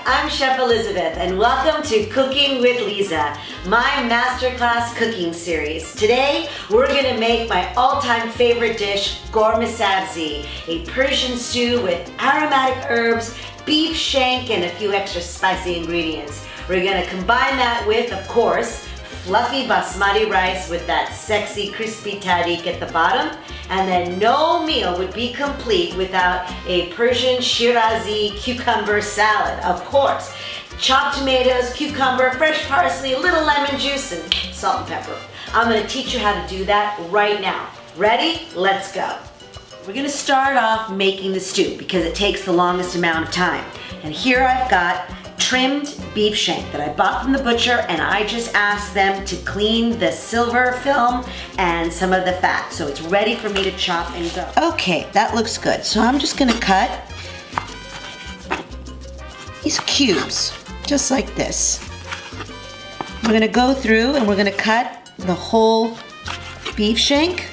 I'm Chef Elizabeth and welcome to Cooking with Liza, my masterclass cooking series. Today, we're gonna make my all-time favorite dish, Ghormeh Sabzi, a Persian stew with aromatic herbs, beef shank, and a few extra spicy ingredients. We're gonna combine that with, of course, fluffy basmati rice with that sexy crispy tahdig at the bottom. And then no meal would be complete without a Persian Shirazi cucumber salad, of course. Chopped tomatoes, cucumber, fresh parsley, a little lemon juice, and salt and pepper. I'm gonna teach you how to do that right now. Ready? Let's go. We're gonna start off making the stew because it takes the longest amount of time. And here I've got trimmed beef shank that I bought from the butcher, and I just asked them to clean the silver film and some of the fat. So it's ready for me to chop and go. Okay, that looks good. So I'm just gonna cut these cubes, just like this. We're gonna go through and we're gonna cut the whole beef shank,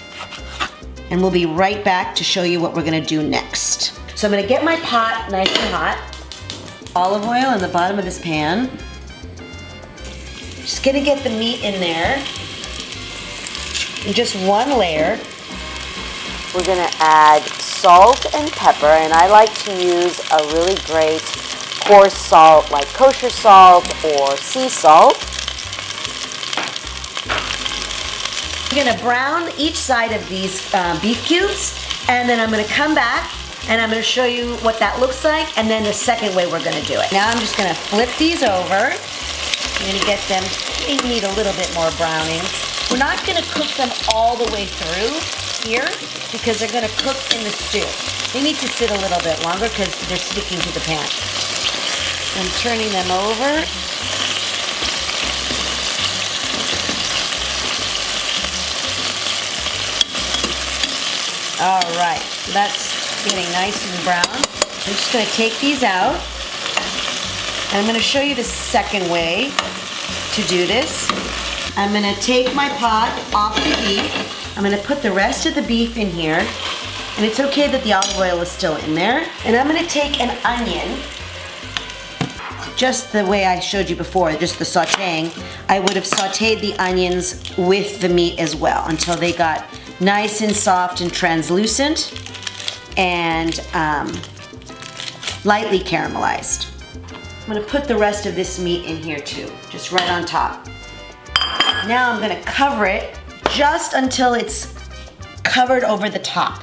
and we'll be right back to show you what we're gonna do next. So I'm gonna get my pot nice and hot. Olive oil in the bottom of this pan. Just gonna get the meat in there in just one layer. We're gonna add salt and pepper, and I like to use a really great coarse salt like kosher salt or sea salt. I'm gonna brown each side of these beef cubes, and then I'm gonna come back and I'm gonna show you what that looks like, and then the second way we're gonna do it. Now I'm just gonna flip these over. I'm gonna get them, they need a little bit more browning. We're not gonna cook them all the way through here because they're gonna cook in the stew. They need to sit a little bit longer because they're sticking to the pan. I'm turning them over. All right, so that's getting nice and brown. I'm just gonna take these out, and I'm gonna show you the second way to do this. I'm gonna take my pot off the beef. I'm gonna put the rest of the beef in here, and it's okay that the olive oil is still in there. And I'm gonna take an onion, just the way I showed you before, just the sauteing. I would have sauteed the onions with the meat as well until they got nice and soft and translucent and lightly caramelized. I'm gonna put the rest of this meat in here too, just right on top. Now I'm gonna cover it just until it's covered over the top.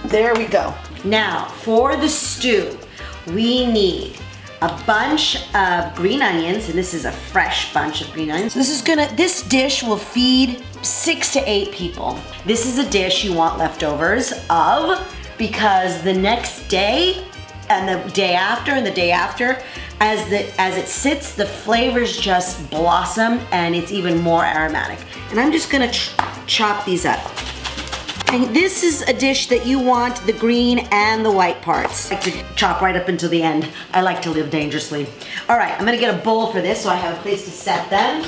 There we go. Now for the stew, we need a bunch of green onions, and this is a fresh bunch of green onions. This dish will feed 6 to 8 people. This is a dish you want leftovers of, because the next day and the day after and the day after, as it sits, the flavors just blossom and it's even more aromatic. And I'm just gonna chop these up. And this is a dish that you want the green and the white parts. I like to chop right up until the end. I like to live dangerously. All right, I'm gonna get a bowl for this so I have a place to set them.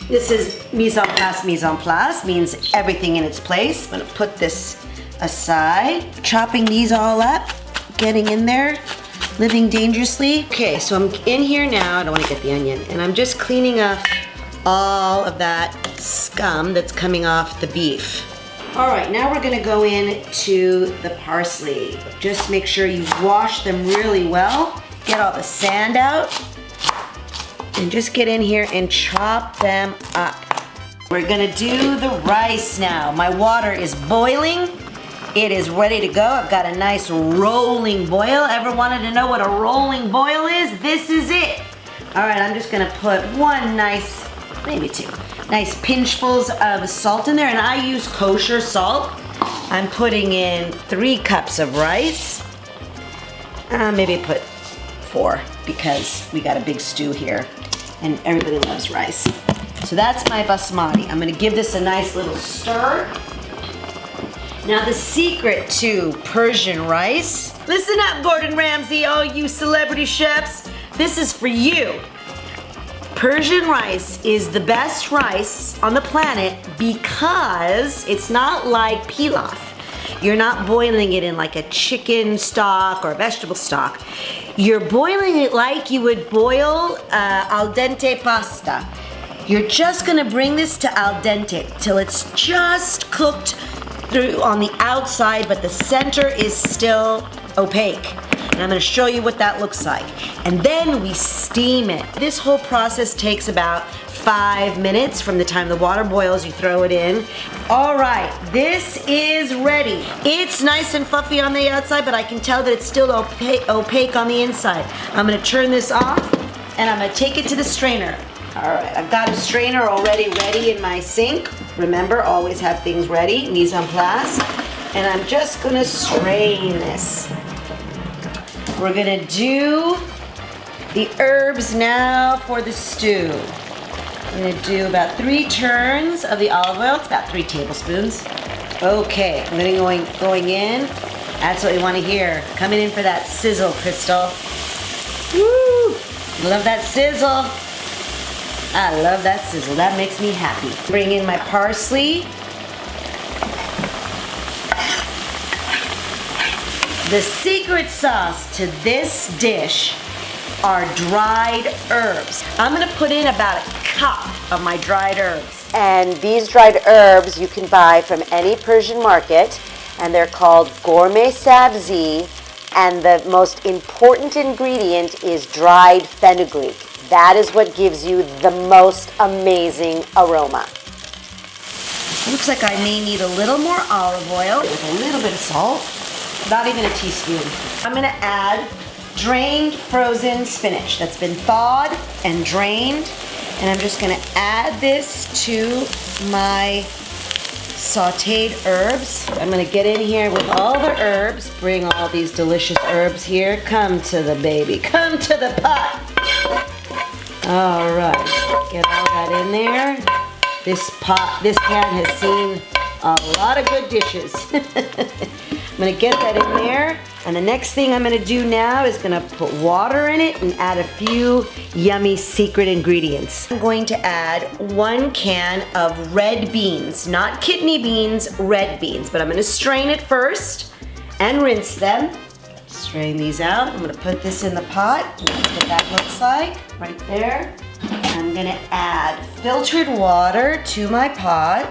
This is mise en place, means everything in its place. I'm gonna put this aside. Chopping these all up, getting in there, living dangerously. Okay, so I'm in here now, I don't wanna get the onion, and I'm just cleaning up all of that scum that's coming off the beef. All right, now we're gonna go into the parsley. Just make sure you wash them really well, get all the sand out, and just get in here and chop them up. We're gonna do the rice now. My water is boiling. It is ready to go. I've got a nice rolling boil. Ever wanted to know what a rolling boil is? This is it. All right, I'm just gonna put one nice, maybe two, nice pinchfuls of salt in there, and I use kosher salt. I'm putting in 3 cups of rice. Maybe put 4 because we got a big stew here and everybody loves rice. So that's my basmati. I'm gonna give this a nice little stir. Now the secret to Persian rice, listen up Gordon Ramsay, all you celebrity chefs, this is for you. Persian rice is the best rice on the planet because it's not like pilaf. You're not boiling it in like a chicken stock or vegetable stock. You're boiling it like you would boil al dente pasta. You're just gonna bring this to al dente till it's just cooked through on the outside, but the center is still opaque. And I'm gonna show you what that looks like. And then we steam it. This whole process takes about 5 minutes from the time the water boils, you throw it in. All right, this is ready. It's nice and fluffy on the outside, but I can tell that it's still opaque on the inside. I'm gonna turn this off and I'm gonna take it to the strainer. All right, I've got a strainer already ready in my sink. Remember, always have things ready, mise en place. And I'm just gonna strain this. We're gonna do the herbs now for the stew. I'm gonna do about 3 turns of the olive oil. It's about 3 tablespoons. Okay, I'm gonna going in. That's what we wanna hear. Coming in for that sizzle, Crystal. Woo! Love that sizzle. I love that sizzle. That makes me happy. Bring in my parsley. The secret sauce to this dish are dried herbs. I'm gonna put in about a cup of my dried herbs. And these dried herbs you can buy from any Persian market, and they're called Ghormeh Sabzi, and the most important ingredient is dried fenugreek. That is what gives you the most amazing aroma. Looks like I may need a little more olive oil with a little bit of salt. Not even a teaspoon. I'm gonna add drained frozen spinach that's been thawed and drained. And I'm just gonna add this to my sauteed herbs. I'm gonna get in here with all the herbs, bring all these delicious herbs here. Come to the baby, come to the pot. All right, get all that in there. This pan has seen a lot of good dishes. I'm gonna get that in there. And the next thing I'm gonna do now is gonna put water in it and add a few yummy secret ingredients. I'm going to add 1 can of red beans, not kidney beans, red beans. But I'm gonna strain it first and rinse them. Strain these out. I'm gonna put this in the pot. That's what that looks like, right there. I'm gonna add filtered water to my pot.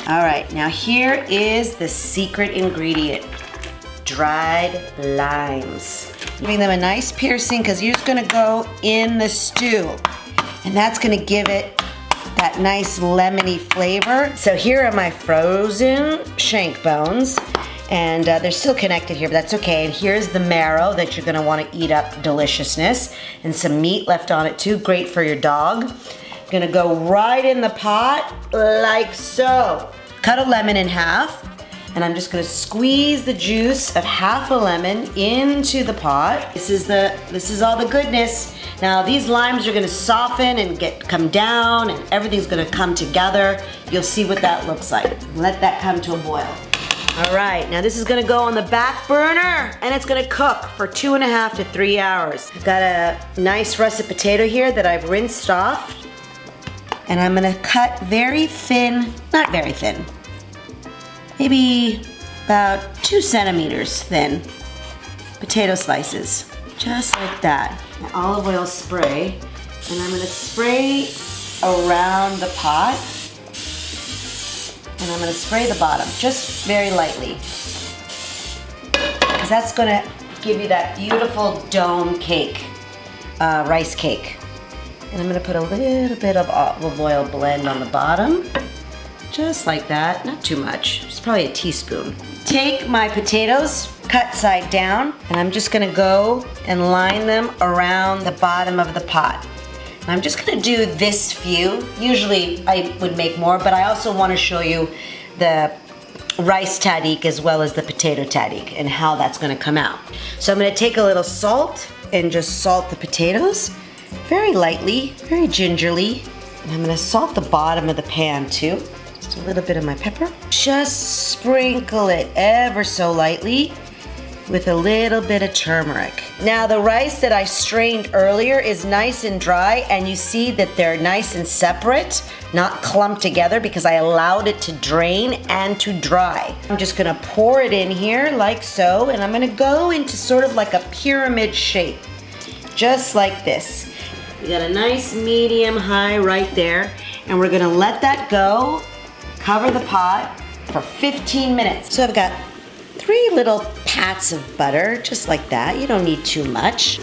All right, now here is the secret ingredient, dried limes. Giving them a nice piercing because you're just gonna go in the stew. And that's gonna give it that nice lemony flavor. So here are my frozen shank bones. And they're still connected here, but that's okay. And here's the marrow that you're gonna wanna eat up deliciousness. And some meat left on it too, great for your dog. Gonna go right in the pot, like so. Cut a lemon in half, and I'm just gonna squeeze the juice of half a lemon into the pot. This is all the goodness. Now these limes are gonna soften and come down, and everything's gonna come together. You'll see what that looks like. Let that come to a boil. All right, now this is gonna go on the back burner, and it's gonna cook for 2.5 to 3 hours. I've got a nice russet potato here that I've rinsed off. And I'm gonna cut very thin, not very thin, maybe about 2 centimeters thin potato slices, just like that. An olive oil spray, and I'm gonna spray around the pot, and I'm gonna spray the bottom, just very lightly, because that's gonna give you that beautiful dome cake, rice cake. And I'm gonna put a little bit of olive oil blend on the bottom, just like that, not too much, just probably a teaspoon. Take my potatoes, cut side down, and I'm just gonna go and line them around the bottom of the pot. And I'm just gonna do this few. Usually I would make more, but I also wanna show you the rice tahdig as well as the potato tahdig and how that's gonna come out. So I'm gonna take a little salt and just salt the potatoes. Very lightly, very gingerly. And I'm gonna salt the bottom of the pan too. Just a little bit of my pepper. Just sprinkle it ever so lightly. with a little bit of turmeric. Now the rice that I strained earlier is nice and dry, and you see that they're nice and separate, not clumped together because I allowed it to drain and to dry. I'm just gonna pour it in here like so, and I'm gonna go into sort of like a pyramid shape, just like this. We got a nice medium high right there, and we're gonna let that go, cover the pot for 15 minutes. So I've got 3 little pats of butter, just like that. You don't need too much.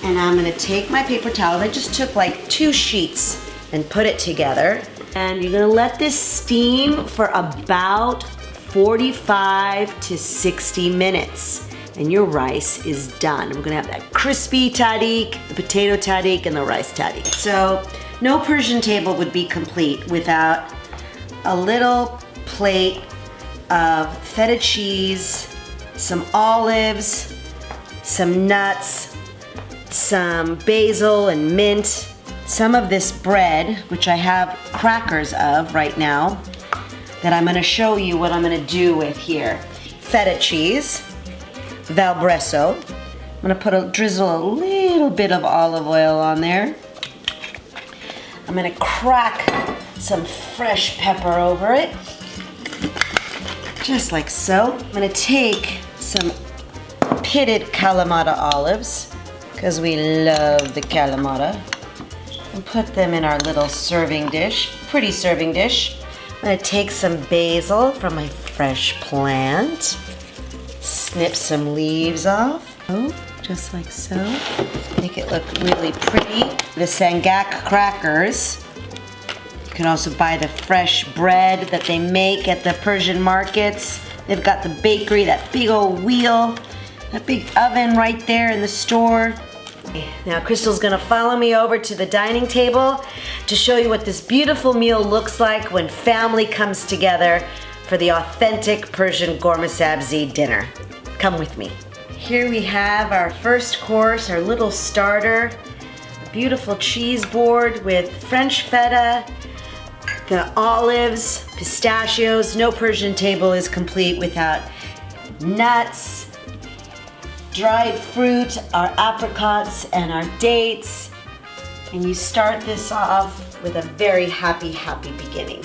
And I'm gonna take my paper towel, I just took like 2 sheets and put it together. And you're gonna let this steam for about 45 to 60 minutes. And your rice is done. We're gonna have that crispy tahdig, the potato tahdig, and the rice tahdig. So no Persian table would be complete without a little plate of feta cheese, some olives, some nuts, some basil and mint, some of this bread, which I have crackers of right now, that I'm gonna show you what I'm gonna do with here. Feta cheese, Valbresso. I'm gonna drizzle a little bit of olive oil on there. I'm gonna crack some fresh pepper over it, just like so. I'm gonna take some pitted Kalamata olives, because we love the Kalamata, and put them in our little serving dish, pretty serving dish. I'm gonna take some basil from my fresh plant, snip some leaves off, oh, just like so. Make it look really pretty. The sangak crackers. You can also buy the fresh bread that they make at the Persian markets. They've got the bakery, that big old wheel, that big oven right there in the store. Now Crystal's gonna follow me over to the dining table to show you what this beautiful meal looks like when family comes together for the authentic Persian Ghormeh Sabzi dinner. Come with me. Here we have our first course, our little starter, a beautiful cheese board with French feta, the olives, pistachios. No Persian table is complete without nuts, dried fruit, our apricots and our dates. And you start this off with a very happy, happy beginning.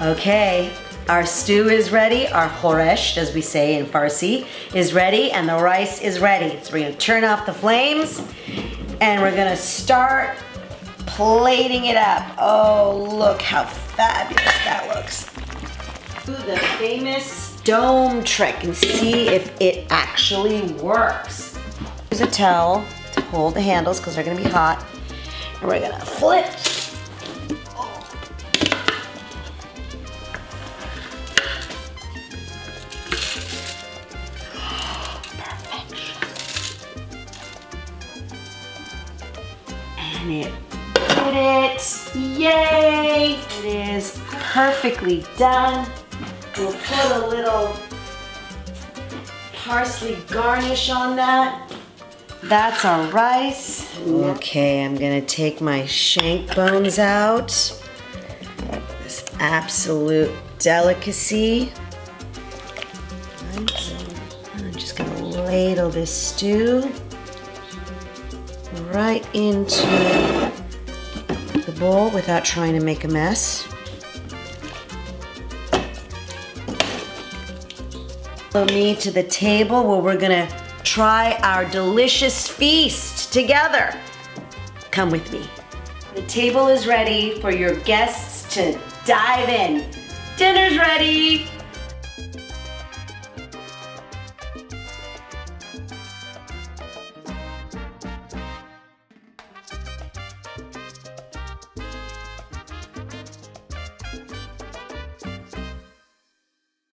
Okay, our stew is ready, our khoresh, as we say in Farsi, is ready, and the rice is ready. So we're gonna turn off the flames, and we're gonna start plating it up. Oh, look how fabulous that looks. Do the famous dome trick and see if it actually works. Use a towel to hold the handles because they're gonna be hot. And we're gonna flip. And it did it. Yay! It is perfectly done. We'll put a little parsley garnish on that. That's our rice. Okay, I'm gonna take my shank bones out. This absolute delicacy. I'm just gonna ladle this stew right into the bowl without trying to make a mess. Follow me to the table where we're gonna try our delicious feast together. Come with me. The table is ready for your guests to dive in. Dinner's ready.